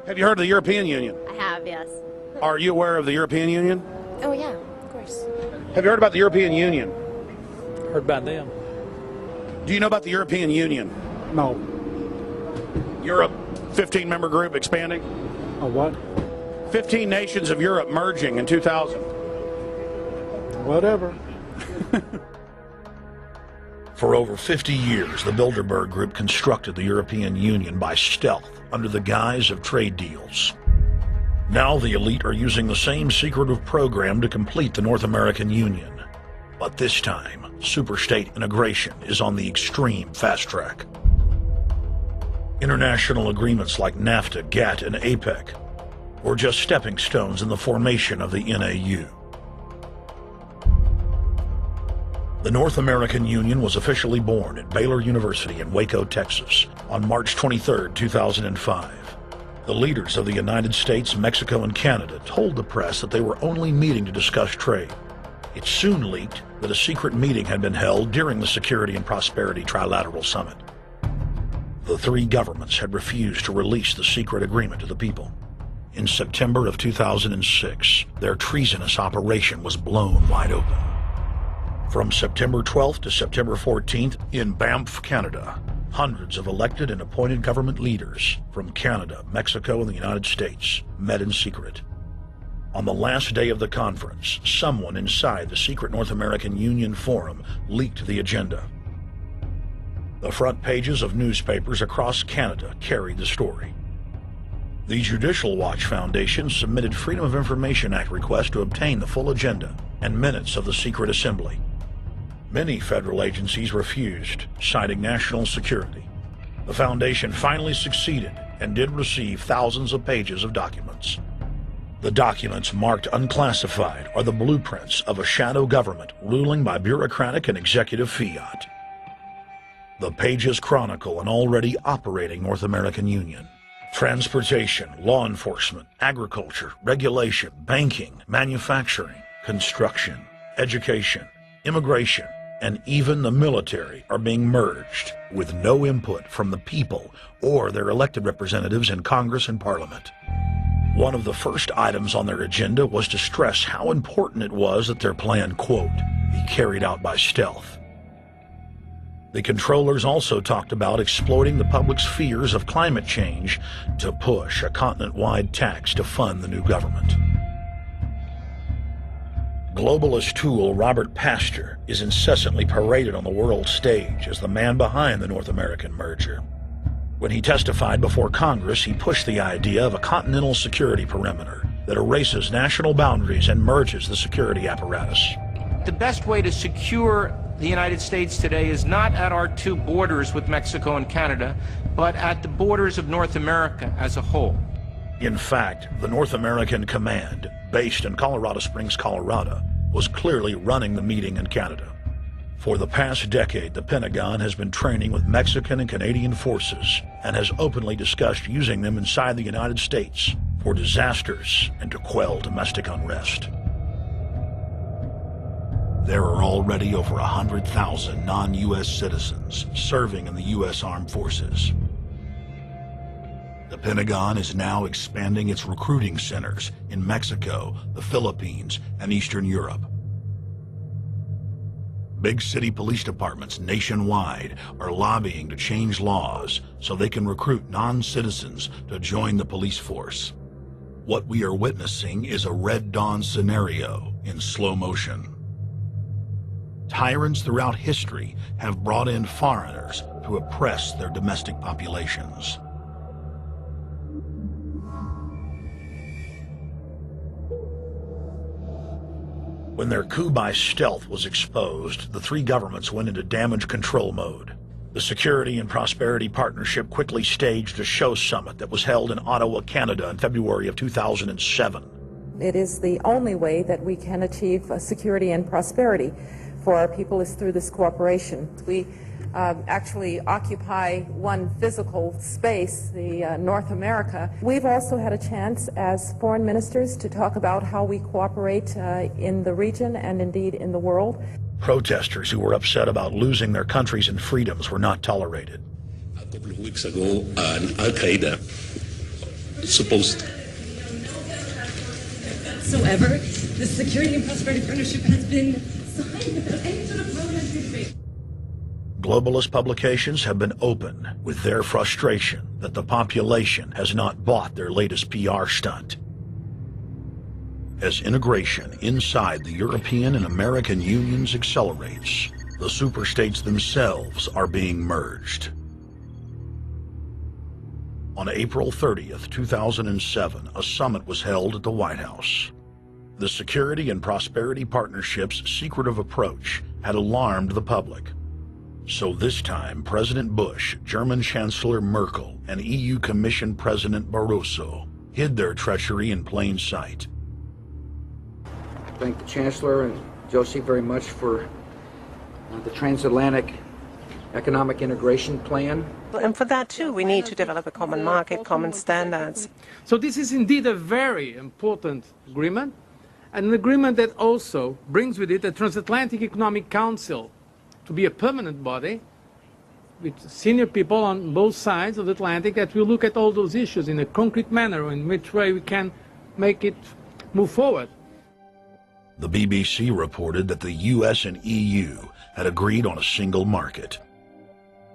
Have you heard of the European Union? I have, yes. Are you aware of the European Union? Oh, yeah, of course. Have you heard about the European Union? Heard about them. Do you know about the European Union? No. Europe, 15-member group expanding? A what? 15 nations of Europe merging in 2000. Whatever. For over 50 years, the Bilderberg Group constructed the European Union by stealth under the guise of trade deals. Now the elite are using the same secretive program to complete the North American Union. But this time, superstate integration is on the extreme fast track. International agreements like NAFTA, GATT, and APEC were just stepping stones in the formation of the NAU. The North American Union was officially born at Baylor University in Waco, Texas, on March 23, 2005. The leaders of the United States, Mexico, and Canada told the press that they were only meeting to discuss trade. It soon leaked that a secret meeting had been held during the Security and Prosperity Trilateral Summit. The three governments had refused to release the secret agreement to the people. In September of 2006, their treasonous operation was blown wide open. From September 12th to September 14th, in Banff, Canada, hundreds of elected and appointed government leaders from Canada, Mexico, and the United States met in secret. On the last day of the conference, someone inside the secret North American Union Forum leaked the agenda. The front pages of newspapers across Canada carried the story. The Judicial Watch Foundation submitted Freedom of Information Act requests to obtain the full agenda and minutes of the secret assembly. Many federal agencies refused, citing national security. The foundation finally succeeded and did receive thousands of pages of documents. The documents marked unclassified are the blueprints of a shadow government ruling by bureaucratic and executive fiat. The pages chronicle an already operating North American Union. Transportation, law enforcement, agriculture, regulation, banking, manufacturing, construction, education, immigration, and even the military are being merged with no input from the people or their elected representatives in Congress and Parliament. One of the first items on their agenda was to stress how important it was that their plan, quote, be carried out by stealth. The controllers also talked about exploiting the public's fears of climate change to push a continent-wide tax to fund the new government. Globalist tool Robert Pastor is incessantly paraded on the world stage as the man behind the North American merger. When he testified before Congress, he pushed the idea of a continental security perimeter that erases national boundaries and merges the security apparatus. The best way to secure the United States today is not at our two borders with Mexico and Canada, but at the borders of North America as a whole. In fact, the North American Command, based in Colorado Springs, Colorado, was clearly running the meeting in Canada. For the past decade, the Pentagon has been training with Mexican and Canadian forces and has openly discussed using them inside the United States for disasters and to quell domestic unrest. There are already over 100,000 non-U.S. citizens serving in the U.S. Armed Forces. The Pentagon is now expanding its recruiting centers in Mexico, the Philippines, and Eastern Europe. Big city police departments nationwide are lobbying to change laws so they can recruit non-citizens to join the police force. What we are witnessing is a Red Dawn scenario in slow motion. Tyrants throughout history have brought in foreigners to oppress their domestic populations. When their coup by stealth was exposed, the three governments went into damage control mode. The Security and Prosperity Partnership quickly staged a show summit that was held in Ottawa, Canada in February of 2007. It is the only way that we can achieve security and prosperity for our people is through this cooperation. We actually occupy one physical space, the North America. We've also had a chance as foreign ministers to talk about how we cooperate in the region and indeed in the world. Protesters who were upset about losing their countries and freedoms were not tolerated. A couple of weeks ago, an Al-Qaeda supposed. Whatsoever, the Security and Prosperity Partnership has been signed without any sort of parliamentary debate. Globalist publications have been open with their frustration that the population has not bought their latest PR stunt. As integration inside the European and American unions accelerates, the superstates themselves are being merged. On April 30th, 2007, a summit was held at the White House. The Security and Prosperity Partnership's secretive approach had alarmed the public. So this time, President Bush, German Chancellor Merkel, and EU Commission President Barroso hid their treachery in plain sight. Thank the Chancellor and Josie very much for the transatlantic economic integration plan. And for that too, we need to develop a common market, common standards. So this is indeed a very important agreement, and an agreement that also brings with it a Transatlantic Economic Council to be a permanent body with senior people on both sides of the Atlantic that will look at all those issues in a concrete manner, in which way we can make it move forward. The BBC reported that the US and EU had agreed on a single market.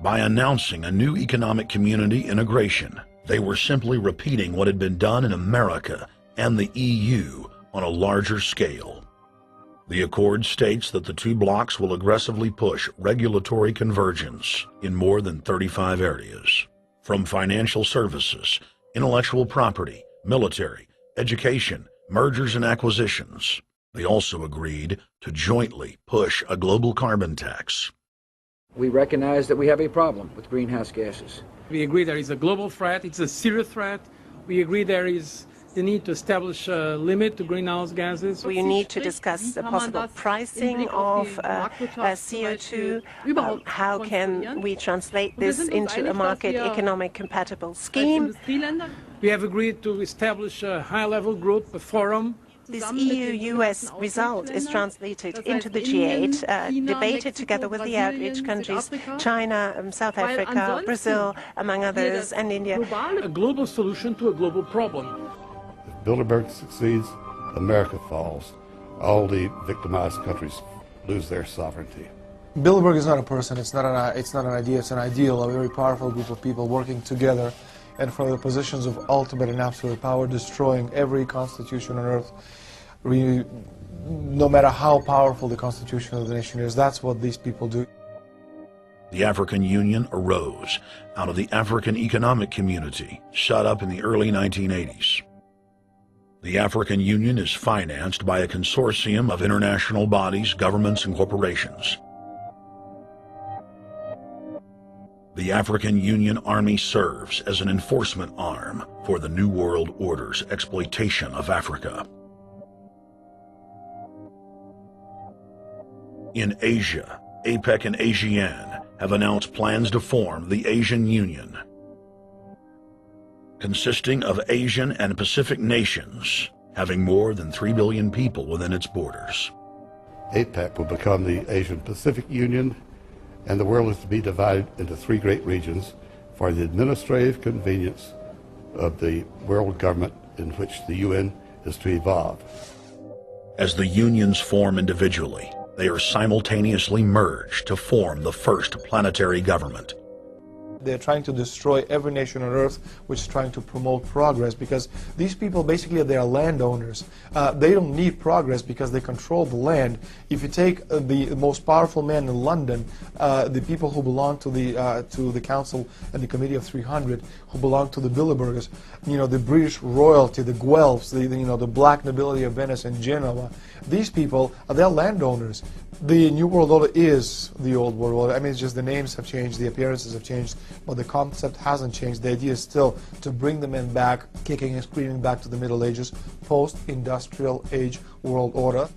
By announcing a new economic community integration, they were simply repeating what had been done in America and the EU on a larger scale. The accord states that the two blocs will aggressively push regulatory convergence in more than 35 areas, from financial services, intellectual property, military, education, mergers and acquisitions. They also agreed to jointly push a global carbon tax. We recognize that we have a problem with greenhouse gases. We agree there is a global threat, it's a serious threat. We agree there is the need to establish a limit to greenhouse gases. We need to discuss the possible pricing of CO2. How can we translate this into a market economic compatible scheme? We have agreed to establish a high-level group, a forum. This EU-US result is translated into the G8, debated together with the outreach countries, China, South Africa, Brazil, among others, and India. A global solution to a global problem. If Bilderberg succeeds, America falls. All the victimized countries lose their sovereignty. Bilderberg is not a person, it's not an idea, it's an ideal, a very powerful group of people working together and from the positions of ultimate and absolute power, destroying every constitution on earth, no matter how powerful the constitution of the nation is. That's what these people do. The African Union arose out of the African Economic Community, set up in the early 1980s. The African Union is financed by a consortium of international bodies, governments, and corporations. The African Union Army serves as an enforcement arm for the New World Order's exploitation of Africa. In Asia, APEC and ASEAN have announced plans to form the Asian Union, consisting of Asian and Pacific nations, having more than 3 billion people within its borders. APEC will become the Asian Pacific Union, and the world is to be divided into 3 great regions for the administrative convenience of the world government in which the UN is to evolve. As the unions form individually, they are simultaneously merged to form the first planetary government. They're trying to destroy every nation on earth which is trying to promote progress, because these people basically, they are landowners. They don't need progress because they control the land. If you take the most powerful man in London, the people who belong to the Council and the Committee of 300, who belong to the Bilderbergers, the British royalty, the Guelphs, the black nobility of Venice and Genoa, these people, they're landowners. The New World Order is the Old World Order. I mean, it's just the names have changed, the appearances have changed, but the concept hasn't changed. The idea is still to bring the men back, kicking and screaming back to the Middle Ages, post-industrial age world order.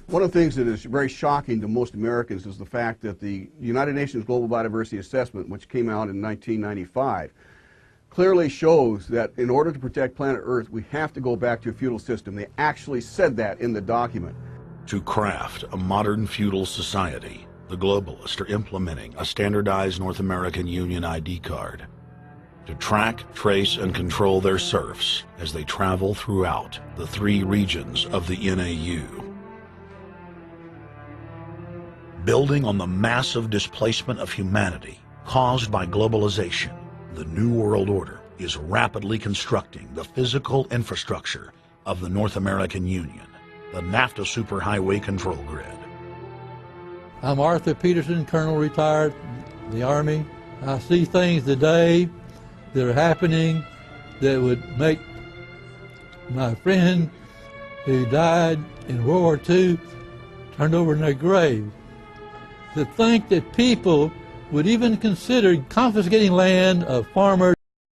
One of the things that is very shocking to most Americans is the fact that the United Nations Global Biodiversity Assessment, which came out in 1995, clearly shows that in order to protect planet Earth, we have to go back to a feudal system. They actually said that in the document. To craft a modern feudal society, the globalists are implementing a standardized North American Union ID card. to track, trace, and control their serfs as they travel throughout the 3 regions of the NAU. Building on the massive displacement of humanity caused by globalization, the New World Order is rapidly constructing the physical infrastructure of the North American Union, the NAFTA Superhighway Control Grid. I'm Arthur Peterson, Colonel retired, the Army. I see things today that are happening that would make my friend who died in World War II turned over in their grave. To think that people would even consider confiscating land of farmers